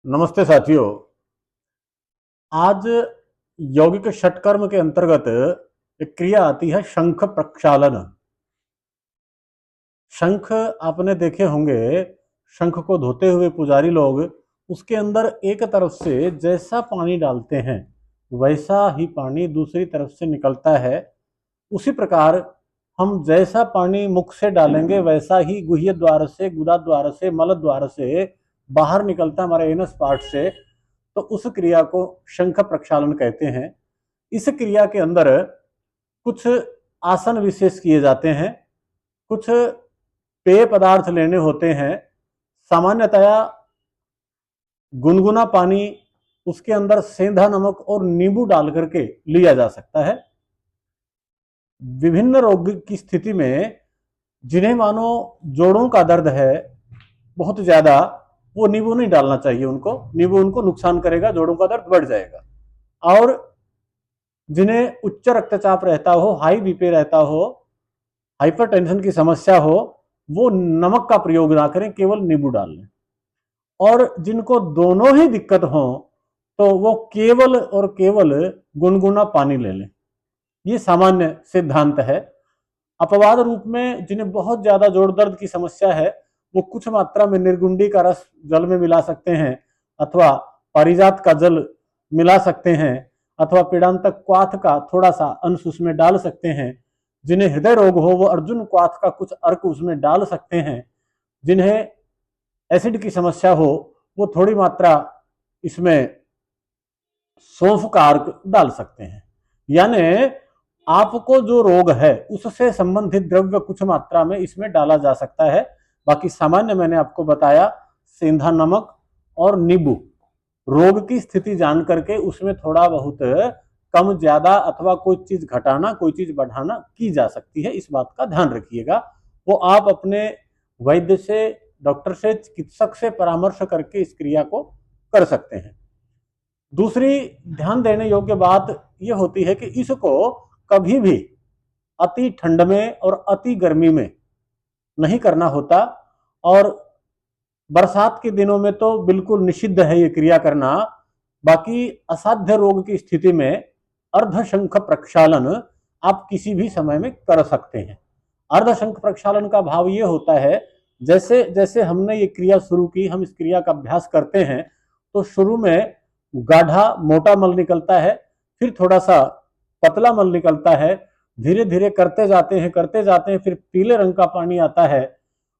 नमस्ते साथियों। आज यौगिक षटकर्म के अंतर्गत एक क्रिया आती है शंख प्रक्षालन। शंख आपने देखे होंगे, शंख को धोते हुए पुजारी लोग उसके अंदर एक तरफ से जैसा पानी डालते हैं वैसा ही पानी दूसरी तरफ से निकलता है। उसी प्रकार हम जैसा पानी मुख से डालेंगे वैसा ही गुह्य द्वार से, गुदा द्वार से, मल द्वार से बाहर निकलता है हमारे एनस पार्ट से। तो उस क्रिया को शंख प्रक्षालन कहते हैं। इस क्रिया के अंदर कुछ आसन विशेष किए जाते हैं, कुछ पेय पदार्थ लेने होते हैं। सामान्यतया गुनगुना पानी, उसके अंदर सेंधा नमक और नींबू डाल करके लिया जा सकता है। विभिन्न रोग की स्थिति में जिन्हें मानो जोड़ों का दर्द है बहुत ज्यादा, वो नींबू नहीं डालना चाहिए उनको। नींबू उनको नुकसान करेगा, जोड़ों का दर्द बढ़ जाएगा। और जिन्हें उच्च रक्तचाप रहता हो, हाई बीपी रहता हो, हाइपरटेंशन की समस्या हो, वो नमक का प्रयोग ना करें, केवल नींबू डाल लें। और जिनको दोनों ही दिक्कत हो तो वो केवल और केवल गुनगुना पानी ले लें। ये सामान्य सिद्धांत है। अपवाद रूप में जिन्हें बहुत ज्यादा जोड़ दर्द की समस्या है वो कुछ मात्रा में निर्गुंडी का रस जल में मिला सकते हैं, अथवा पारिजात का जल मिला सकते हैं, अथवा पीड़ांतक क्वाथ का थोड़ा सा अंश उसमें डाल सकते हैं। जिन्हें हृदय रोग हो वो अर्जुन क्वाथ का कुछ अर्क उसमें डाल सकते हैं। जिन्हें एसिड की समस्या हो वो थोड़ी मात्रा इसमें सौंफ का अर्क डाल सकते हैं। यानी आपको जो रोग है उससे संबंधित द्रव्य कुछ मात्रा में इसमें डाला जा सकता है। बाकी सामान्य मैंने आपको बताया, सेंधा नमक और नींबू। रोग की स्थिति जान करके उसमें थोड़ा बहुत कम ज्यादा अथवा कोई चीज घटाना, कोई चीज बढ़ाना की जा सकती है। इस बात का ध्यान रखिएगा। वो आप अपने वैद्य से, डॉक्टर से, चिकित्सक से परामर्श करके इस क्रिया को कर सकते हैं। दूसरी ध्यान देने योग्य बात यह होती है कि इसको कभी भी अति ठंड में और अति गर्मी में नहीं करना होता। और बरसात के दिनों में तो बिल्कुल निषिद्ध है ये क्रिया करना। बाकी असाध्य रोग की स्थिति में अर्धशंख प्रक्षालन आप किसी भी समय में कर सकते हैं। अर्धशंख प्रक्षालन का भाव ये होता है, जैसे जैसे हमने ये क्रिया शुरू की, हम इस क्रिया का अभ्यास करते हैं तो शुरू में गाढ़ा मोटा मल निकलता है, फिर थोड़ा सा पतला मल निकलता है। धीरे धीरे करते जाते हैं, करते जाते हैं, फिर पीले रंग का पानी आता है।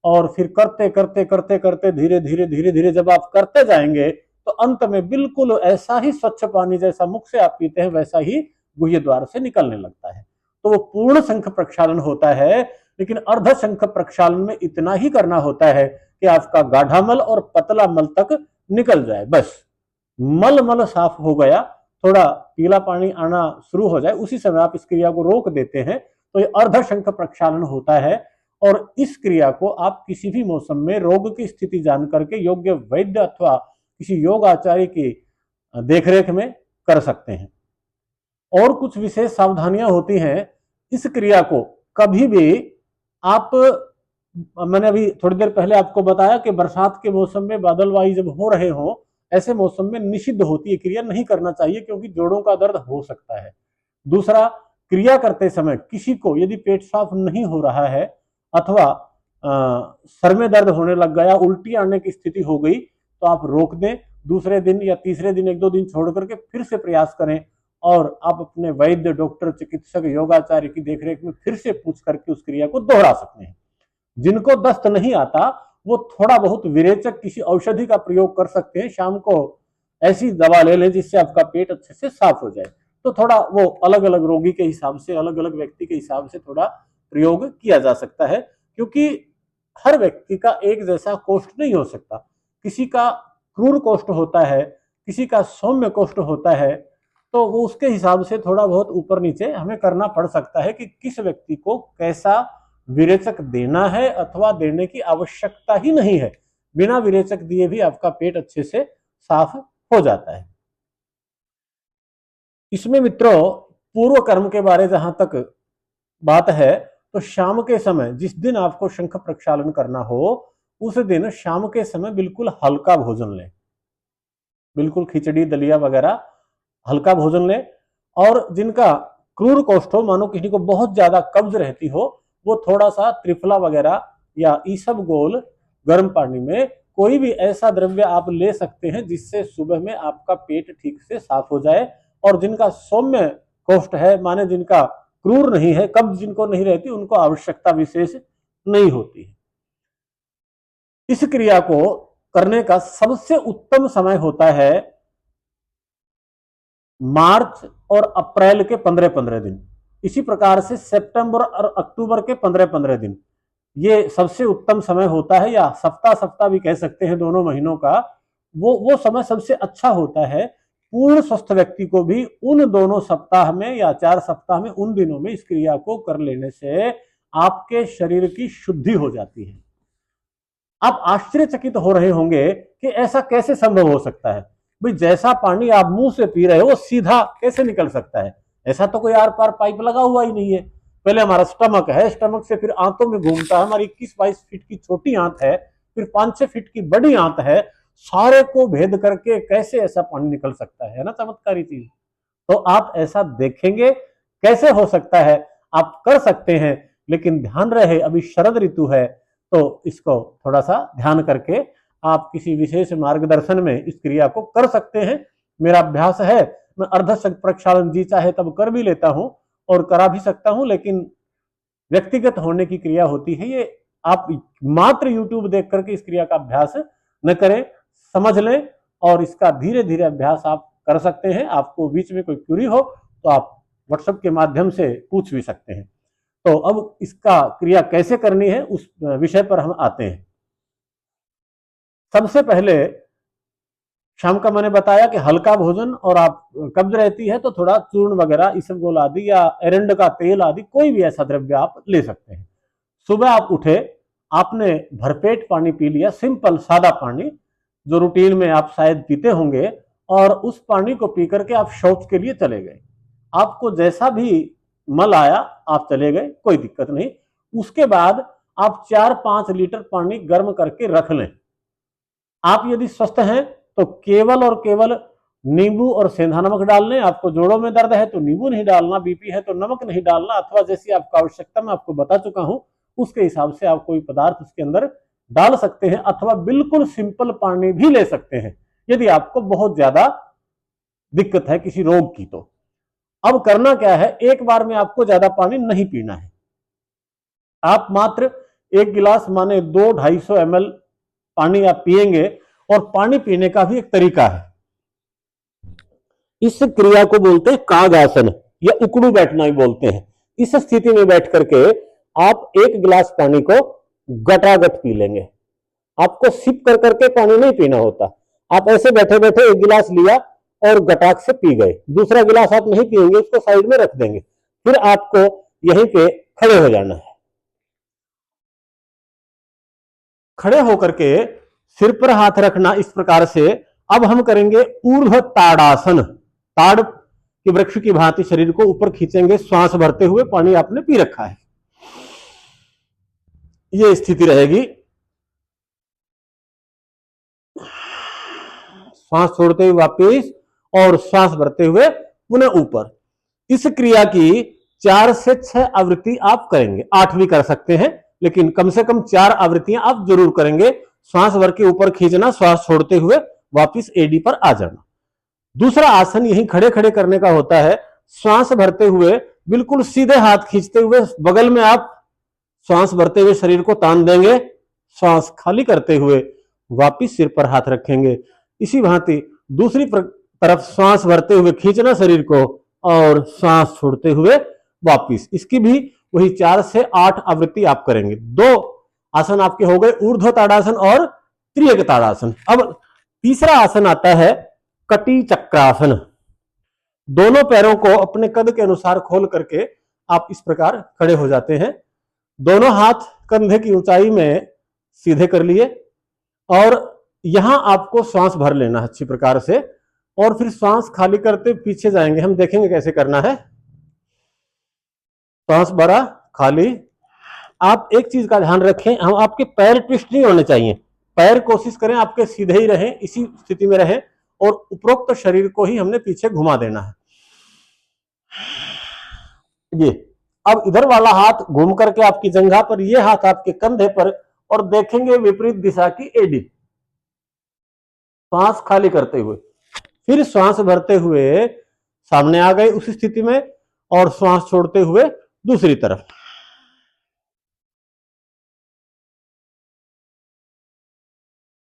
और फिर करते करते करते करते धीरे धीरे धीरे धीरे जब आप करते जाएंगे तो अंत में बिल्कुल ऐसा ही स्वच्छ पानी जैसा मुख से आप पीते हैं वैसा ही गुह्य द्वार से निकलने लगता है। तो वो पूर्ण शंख प्रक्षालन होता है। लेकिन अर्ध शंख प्रक्षालन में इतना ही करना होता है कि आपका गाढ़ा मल और पतला मल तक निकल जाए, बस। मल मल साफ हो गया, थोड़ा पीला पानी आना शुरू हो जाए, उसी समय आप इस क्रिया को रोक देते हैं तो ये अर्ध शंख प्रक्षालन होता है। और इस क्रिया को आप किसी भी मौसम में रोग की स्थिति जान करके योग्य वैद्य अथवा किसी योग आचार्य की देखरेख में कर सकते हैं। और कुछ विशेष सावधानियां होती हैं। इस क्रिया को कभी भी आप, मैंने अभी थोड़ी देर पहले आपको बताया कि बरसात के मौसम में बादलवाई जब हो रहे हो, ऐसे मौसम में निषिद्ध होती है क्रिया, नहीं करना चाहिए क्योंकि जोड़ों का दर्द हो सकता है। दूसरा, क्रिया करते समय किसी को यदि पेट साफ नहीं हो रहा है अथवा सर में दर्द होने लग गया, उल्टी आने की स्थिति हो गई, तो आप रोक दें। दूसरे दिन या तीसरे दिन, एक दो दिन छोड़ करके फिर से प्रयास करें और आप अपने वैद्य, डॉक्टर, चिकित्सक, योगाचार्य की देखरेख में फिर से पूछ करके उस क्रिया को दोहरा सकते हैं। जिनको दस्त नहीं आता वो थोड़ा बहुत विरेचक किसी औषधि का प्रयोग कर सकते हैं। शाम को ऐसी दवा ले लें जिससे आपका पेट अच्छे से साफ हो जाए। तो थोड़ा वो अलग अलग रोगी के हिसाब से, अलग अलग व्यक्ति के हिसाब से थोड़ा प्रयोग किया जा सकता है, क्योंकि हर व्यक्ति का एक जैसा कोष्ठ नहीं हो सकता। किसी का क्रूर कोष्ठ होता है, किसी का सौम्य कोष्ठ होता है। तो वो उसके हिसाब से थोड़ा बहुत ऊपर नीचे हमें करना पड़ सकता है कि किस व्यक्ति को कैसा विरेचक देना है अथवा देने की आवश्यकता ही नहीं है। बिना विरेचक दिए भी आपका पेट अच्छे से साफ हो जाता है। इसमें मित्रों, पूर्व कर्म के बारे जहां तक बात है तो शाम के समय, जिस दिन आपको शंख प्रक्षालन करना हो उस दिन शाम के समय बिल्कुल हल्का भोजन लें। बिल्कुल खिचड़ी दलिया वगैरह हल्का भोजन लें। और जिनका क्रूर कोष्ठ हो, मानो किसी को बहुत ज्यादा कब्ज रहती हो, वो थोड़ा सा त्रिफला वगैरह या ईसबगोल गर्म पानी में कोई भी ऐसा द्रव्य आप ले सकते हैं जिससे सुबह में आपका पेट ठीक से साफ हो जाए। और जिनका सौम्य कोष्ठ है, माने जिनका क्रूर नहीं है, कब्ज जिनको नहीं रहती, उनको आवश्यकता विशेष नहीं होती है। इस क्रिया को करने का सबसे उत्तम समय होता है मार्च और अप्रैल के 15-15 दिन। इसी प्रकार से सितंबर और अक्टूबर के 15-15 दिन ये सबसे उत्तम समय होता है, या सप्ताह सप्ताह भी कह सकते हैं, दोनों महीनों का वो समय सबसे अच्छा होता है। पूर्ण स्वस्थ व्यक्ति को भी उन दोनों सप्ताह में या 4 सप्ताह में, उन दिनों में इस क्रिया को कर लेने से आपके शरीर की शुद्धि हो जाती है। आप आश्चर्यचकित हो रहे होंगे कि ऐसा कैसे संभव हो सकता है। भाई, जैसा पानी आप मुंह से पी रहे हो वो सीधा कैसे निकल सकता है? ऐसा तो कोई आर पार पाइप लगा हुआ ही नहीं है। पहले हमारा स्टमक है, स्टमक से फिर आंतों में घूमता है, हमारी 21-22 फीट की छोटी आंत है, फिर 5-6 फीट की बड़ी आंत है, सारे को भेद करके कैसे ऐसा पानी निकल सकता है ना, चमत्कारी चीज। तो आप ऐसा देखेंगे कैसे हो सकता है, आप कर सकते हैं, लेकिन ध्यान रहे अभी शरद ऋतु है, तो इसको थोड़ा सा ध्यान करके आप किसी विशेष मार्गदर्शन में इस क्रिया को कर सकते हैं। मेरा अभ्यास है, मैं अर्धशक्त प्रक्षालन जी चाहे तब कर भी लेता हूं और करा भी सकता हूं, लेकिन व्यक्तिगत होने की क्रिया होती है ये। आप मात्र यूट्यूब देख करके इस क्रिया का अभ्यास न करें, समझ लें, और इसका धीरे धीरे अभ्यास आप कर सकते हैं। आपको बीच में कोई क्वेरी हो तो आप व्हाट्सएप के माध्यम से पूछ भी सकते हैं। तो अब इसका क्रिया कैसे करनी है उस विषय पर हम आते हैं। सबसे पहले शाम का मैंने बताया कि हल्का भोजन, और आप कब्ज रहती है तो थोड़ा चूर्ण वगैरह इसबगोल आदि या एरंड का तेल आदि कोई भी ऐसा द्रव्य आप ले सकते हैं। सुबह आप उठे, आपने भरपेट पानी पी लिया, सिंपल सादा पानी जो रूटीन में आप शायद पीते होंगे, और उस पानी को पी करके आप शौच के लिए चले गए। आपको जैसा भी मल आया आप चले गए, कोई दिक्कत नहीं। उसके बाद आप 4-5 लीटर पानी गर्म करके रख लें। आप यदि स्वस्थ हैं तो केवल और केवल नींबू और सेंधा नमक डाल लें। आपको जोड़ों में दर्द है तो नींबू नहीं डालना, बीपी है तो नमक नहीं डालना, अथवा जैसी आपको आवश्यकता मैं आपको बता चुका हूं उसके हिसाब से आप कोई पदार्थ उसके अंदर डाल सकते हैं, अथवा बिल्कुल सिंपल पानी भी ले सकते हैं यदि आपको बहुत ज्यादा दिक्कत है किसी रोग की। तो अब करना क्या है, एक बार में आपको ज्यादा पानी नहीं पीना है। आप मात्र 1 गिलास माने 200-250 ml पानी आप पिएंगे। और पानी पीने का भी एक तरीका है। इस क्रिया को बोलते हैं कागासन या उकड़ू बैठना भी बोलते हैं। इस स्थिति में बैठ करके आप 1 गिलास पानी को गटागट पी लेंगे। आपको सिप कर करके पानी नहीं पीना होता। आप ऐसे बैठे बैठे 1 गिलास लिया और गटाक से पी गए। दूसरा गिलास आप नहीं पिएंगे, उसको साइड में रख देंगे। फिर आपको यहीं पे खड़े हो जाना है। खड़े होकर के सिर पर हाथ रखना इस प्रकार से। अब हम करेंगे ऊर्ध्व ताड़ासन। ताड़ के वृक्ष की भांति शरीर को ऊपर खींचेंगे, श्वास भरते हुए। पानी आपने पी रखा है, ये स्थिति रहेगी। श्वास छोड़ते हुए वापिस, और श्वास भरते हुए पुनः ऊपर। इस क्रिया की 4 से 6 आवृत्ति आप करेंगे। 8 भी कर सकते हैं, लेकिन कम से कम 4 आवृत्तियां आप जरूर करेंगे। श्वास भर के ऊपर खींचना, श्वास छोड़ते हुए वापिस एडी पर आ जाना। दूसरा आसन यही खड़े खड़े करने का होता है। श्वास भरते हुए बिल्कुल सीधे हाथ खींचते हुए बगल में आप श्वास भरते हुए शरीर को तान देंगे। श्वास खाली करते हुए वापिस सिर पर हाथ रखेंगे। इसी भांति दूसरी तरफ श्वास भरते हुए खींचना शरीर को, और श्वास छोड़ते हुए वापिस। इसकी भी वही 4 से 8 आवृत्ति आप करेंगे। 2 आसन आपके हो गए, ऊर्ध्व ताड़ासन और त्रियक ताड़ासन। अब तीसरा आसन आता है कटी चक्रासन। दोनों पैरों को अपने कद के अनुसार खोल करके आप इस प्रकार खड़े हो जाते हैं। दोनों हाथ कंधे की ऊंचाई में सीधे कर लिए, और यहां आपको श्वास भर लेना है अच्छी प्रकार से, और फिर श्वास खाली करते पीछे जाएंगे। हम देखेंगे कैसे करना है। श्वास भरा, खाली। आप एक चीज का ध्यान रखें, हम आपके पैर ट्विस्ट नहीं होने चाहिए। पैर कोशिश करें आपके सीधे ही रहें, इसी स्थिति में रहें, और उपरोक्त शरीर को ही हमने पीछे घुमा देना है। ये अब इधर वाला हाथ घूम करके आपकी जंघा पर, ये हाथ आपके कंधे पर, और देखेंगे विपरीत दिशा की एडी। सांस खाली करते हुए फिर श्वास भरते हुए सामने आ गए उस स्थिति में, और श्वास छोड़ते हुए दूसरी तरफ।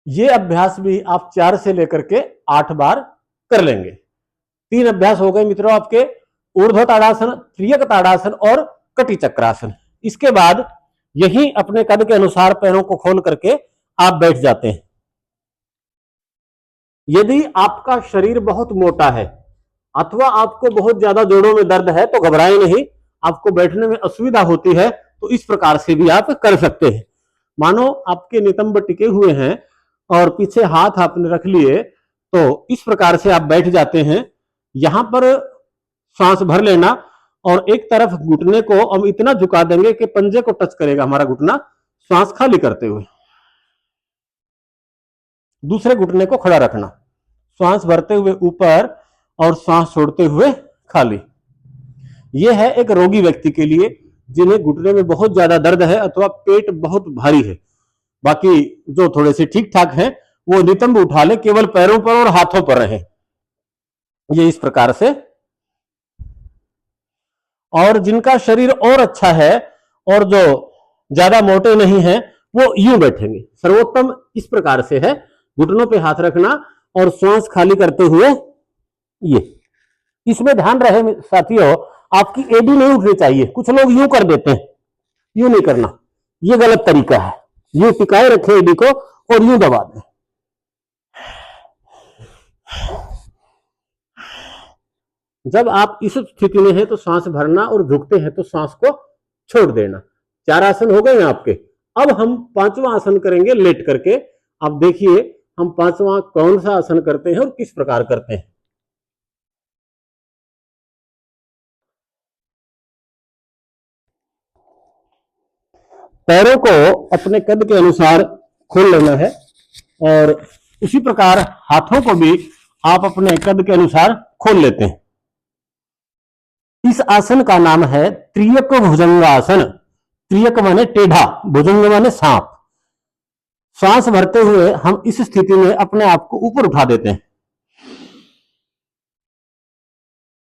ये अभ्यास भी आप 4 से लेकर के 8 बार कर लेंगे। 3 अभ्यास हो गए मित्रों आपके, ऊर्ध्व ताड़ासन, त्रियक ताड़ासन और कटी चक्रासन। इसके बाद यही अपने कद के अनुसार पैरों को खोल करके आप बैठ जाते हैं। यदि आपका शरीर बहुत मोटा है अथवा आपको बहुत ज्यादा जोड़ों में दर्द है तो घबराएं नहीं, आपको बैठने में असुविधा होती है तो इस प्रकार से भी आप कर सकते हैं। मानो आपके नितंब टिके हुए हैं और पीछे हाथ आपने रख लिए, तो इस प्रकार से आप बैठ जाते हैं। यहां पर सांस भर लेना और एक तरफ घुटने को हम इतना झुका देंगे कि पंजे को टच करेगा हमारा घुटना, सांस खाली करते हुए। दूसरे घुटने को खड़ा रखना, सांस भरते हुए ऊपर और सांस छोड़ते हुए खाली। यह है एक रोगी व्यक्ति के लिए जिन्हें घुटने में बहुत ज्यादा दर्द है अथवा पेट बहुत भारी है। बाकी जो थोड़े से ठीक ठाक हैं वो नितंब उठा ले, केवल पैरों पर और हाथों पर रहे। ये इस प्रकार से। और जिनका शरीर और अच्छा है और जो ज्यादा मोटे नहीं है वो यूं बैठेंगे। सर्वोत्तम इस प्रकार से है, घुटनों पे हाथ रखना और श्वास खाली करते हुए ये। इसमें ध्यान रहे साथियों, आपकी एडी नहीं उठनी चाहिए। कुछ लोग यूं कर देते हैं, यूं नहीं करना, ये गलत तरीका है। यूं टिकाए रखें एडी को और यूं दबा दें। जब आप इस स्थिति में हैं तो सांस भरना और झुकते हैं तो सांस को छोड़ देना। 4 आसन हो गए हैं आपके। अब हम 5वां आसन करेंगे लेट करके। आप देखिए हम 5वां कौन सा आसन करते हैं और किस प्रकार करते हैं। पैरों को अपने कद के अनुसार खोल लेना है और उसी प्रकार हाथों को भी आप अपने कद के अनुसार खोल लेते हैं। इस आसन का नाम है त्रियक भुजंगासन। त्रियक माने टेढ़ा, भुजंग माने सांप। सांस भरते हुए हम इस स्थिति में अपने आप को ऊपर उठा देते हैं।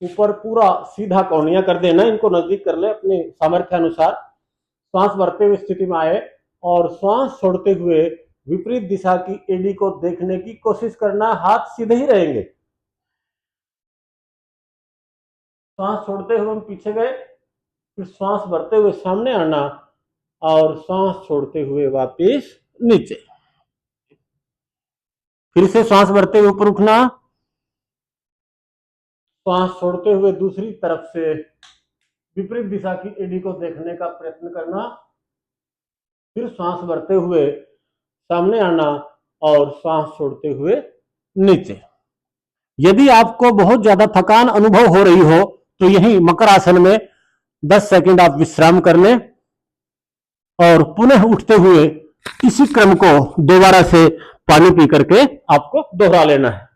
ऊपर पूरा सीधा कौनिया कर देना, इनको नजदीक कर ले अपने सामर्थ्य अनुसार। सांस भरते हुए स्थिति में आए और श्वास छोड़ते हुए विपरीत दिशा की एडी को देखने की कोशिश करना। हाथ सीधे ही रहेंगे। सांस छोड़ते हुए हम पीछे गए, फिर श्वास भरते हुए सामने आना और सांस छोड़ते हुए वापस नीचे। फिर से सांस भरते हुए ऊपर उठना, सांस छोड़ते हुए दूसरी तरफ से विपरीत दिशा की एडी को देखने का प्रयत्न करना। फिर सांस भरते हुए सामने आना और सांस छोड़ते हुए नीचे। यदि आपको बहुत ज्यादा थकान अनुभव हो रही हो तो यही मकर आसन में 10 सेकंड आप विश्राम कर लें और पुनः उठते हुए इसी क्रम को दोबारा से पानी पी करके आपको दोहरा लेना है।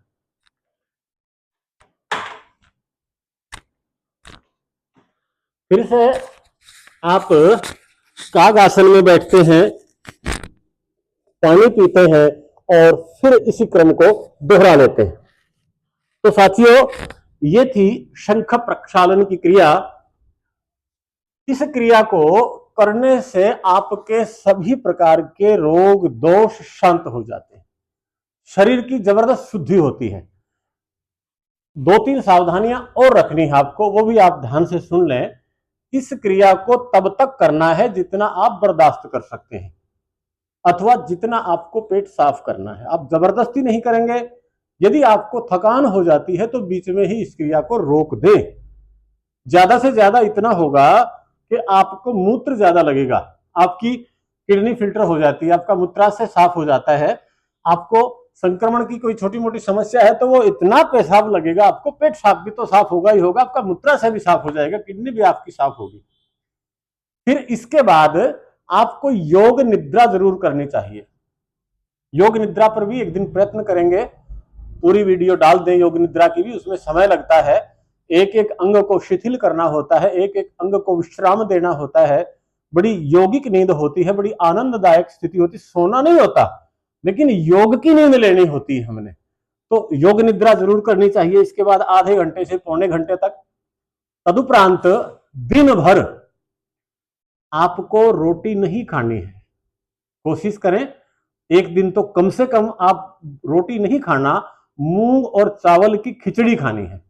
फिर से आप काग आसन में बैठते हैं, पानी पीते हैं और फिर इसी क्रम को दोहरा लेते हैं। तो साथियों, ये थी शंख प्रक्षालन की क्रिया। इस क्रिया को करने से आपके सभी प्रकार के रोग दोष शांत हो जाते हैं, शरीर की जबरदस्त शुद्धि होती है। 2-3 सावधानियां और रखनी है आपको, वो भी आप ध्यान से सुन लें। इस क्रिया को तब तक करना है जितना आप बर्दाश्त कर सकते हैं अथवा जितना आपको पेट साफ करना है। आप जबरदस्ती नहीं करेंगे। यदि आपको थकान हो जाती है तो बीच में ही इस क्रिया को रोक दें। ज्यादा से ज्यादा इतना होगा कि आपको मूत्र ज्यादा लगेगा, आपकी किडनी फिल्टर हो जाती है, आपका मूत्राशय साफ हो जाता है। आपको संक्रमण की कोई छोटी मोटी समस्या है तो वो इतना पेशाब लगेगा, आपको पेट साफ भी तो साफ होगा ही होगा, आपका मूत्राशय भी साफ हो जाएगा, किडनी भी आपकी साफ होगी। फिर इसके बाद आपको योग निद्रा जरूर करनी चाहिए। योग निद्रा पर भी एक दिन प्रयत्न करेंगे। पूरी वीडियो डाल दें योग निद्रा की भी, उसमें समय लगता है, एक एक अंग को शिथिल करना होता है, एक एक अंग को विश्राम देना होता है, बड़ी योगिक नींद होती है, बड़ी आनंददायक स्थिति होती, सोना नहीं होता लेकिन योग की नींद लेनी होती है हमने। तो योग निद्रा जरूर करनी चाहिए। इसके बाद आधे घंटे से पौने घंटे तक, तदुपरांत दिन भर आपको रोटी नहीं खानी है। कोशिश करें एक दिन तो कम से कम आप रोटी नहीं खाना, मूंग और चावल की खिचड़ी खानी है,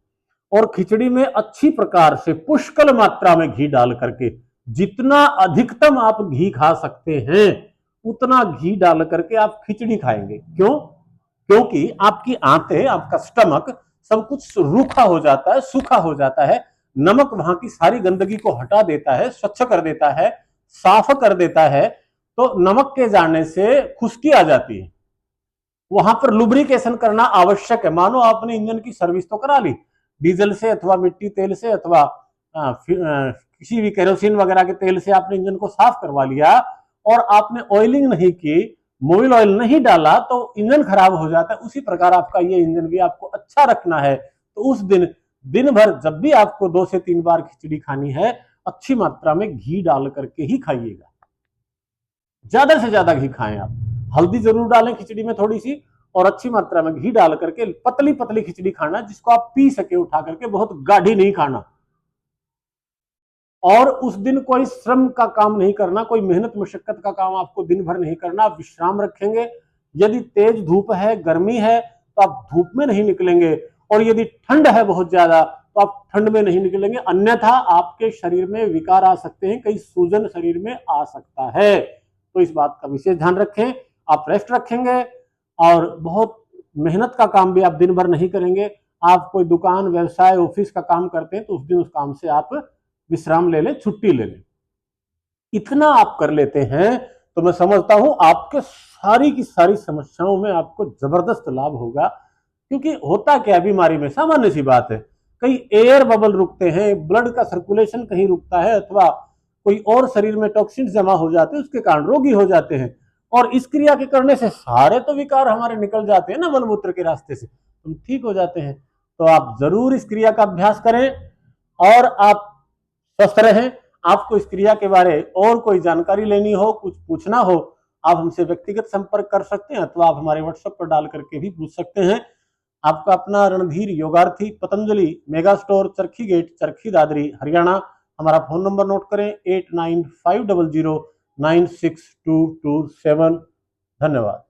और खिचड़ी में अच्छी प्रकार से पुष्कल मात्रा में घी डाल करके, जितना अधिकतम आप घी खा सकते हैं उतना घी डाल करके आप खिचड़ी खाएंगे। क्यों? क्योंकि आपकी आंतें, आपका स्टमक सब कुछ रूखा हो जाता है, सूखा हो जाता है। नमक वहां की सारी गंदगी को हटा देता है, स्वच्छ कर देता है, साफ कर देता है। तो नमक के जाने से खुश्की आ जाती है, वहां पर लुब्रिकेशन करना आवश्यक है। मानो आपने इंजन की सर्विस तो करा ली, डीजल से अथवा मिट्टी तेल से अथवा किसी भी केरोसिन वगैरह के तेल से आपने इंजन को साफ करवा लिया और आपने ऑयलिंग नहीं की, मोबिल ऑयल नहीं डाला, तो इंजन खराब हो जाता है। उसी प्रकार आपका ये इंजन भी आपको अच्छा रखना है तो उस दिन भर जब भी आपको 2 से 3 बार खिचड़ी खानी है, अच्छी मात्रा में घी डाल करके ही खाइएगा। ज्यादा से ज्यादा घी खाएं आप, हल्दी जरूर डालें खिचड़ी में थोड़ी सी, और अच्छी मात्रा में घी डाल करके पतली पतली खिचड़ी खाना, जिसको आप पी सके उठा करके, बहुत गाढ़ी नहीं खाना। और उस दिन कोई श्रम का काम नहीं करना, कोई मेहनत मशक्कत का काम आपको दिन भर नहीं करना, आप विश्राम रखेंगे। यदि तेज धूप है, गर्मी है, तो आप धूप में नहीं निकलेंगे, और यदि ठंड है बहुत ज्यादा तो आप ठंड में नहीं निकलेंगे, अन्यथा आपके शरीर में विकार आ सकते हैं, कई सूजन शरीर में आ सकता है। तो इस बात का विशेष ध्यान रखें। आप रेस्ट रखेंगे और बहुत मेहनत का काम भी आप दिन भर नहीं करेंगे। आप कोई दुकान, व्यवसाय, ऑफिस का काम करते हैं तो उस दिन उस काम से आप विश्राम ले लें, छुट्टी ले लें। इतना आप कर लेते हैं तो मैं समझता हूं आपके सारी की सारी समस्याओं में आपको जबरदस्त लाभ होगा। क्योंकि होता क्या बीमारी में, सामान्य सी बात है, कहीं एयर बबल रुकते हैं, ब्लड का सर्कुलेशन कहीं रुकता है, अथवा कोई और शरीर में टॉक्सिन्स जमा हो जाते हैं, उसके कारण रोगी हो जाते हैं। और इस क्रिया के करने से सारे तो विकार हमारे निकल जाते हैं ना मलमूत्र के रास्ते से, हम ठीक हो जाते हैं। तो आप जरूर इस क्रिया का अभ्यास करें और आप स्वस्थ रहें। आपको इस क्रिया के बारे और कोई जानकारी लेनी हो, कुछ पूछना हो, आप हमसे व्यक्तिगत संपर्क कर सकते हैं, अथवा आप हमारे व्हाट्सएप पर डाल करके भी पूछ सकते हैं। आपका अपना रणधीर योगार्थी, पतंजलि मेगा स्टोर, चरखी गेट, चरखी दादरी, हरियाणा। हमारा फोन नंबर नोट करें 8950096227। धन्यवाद।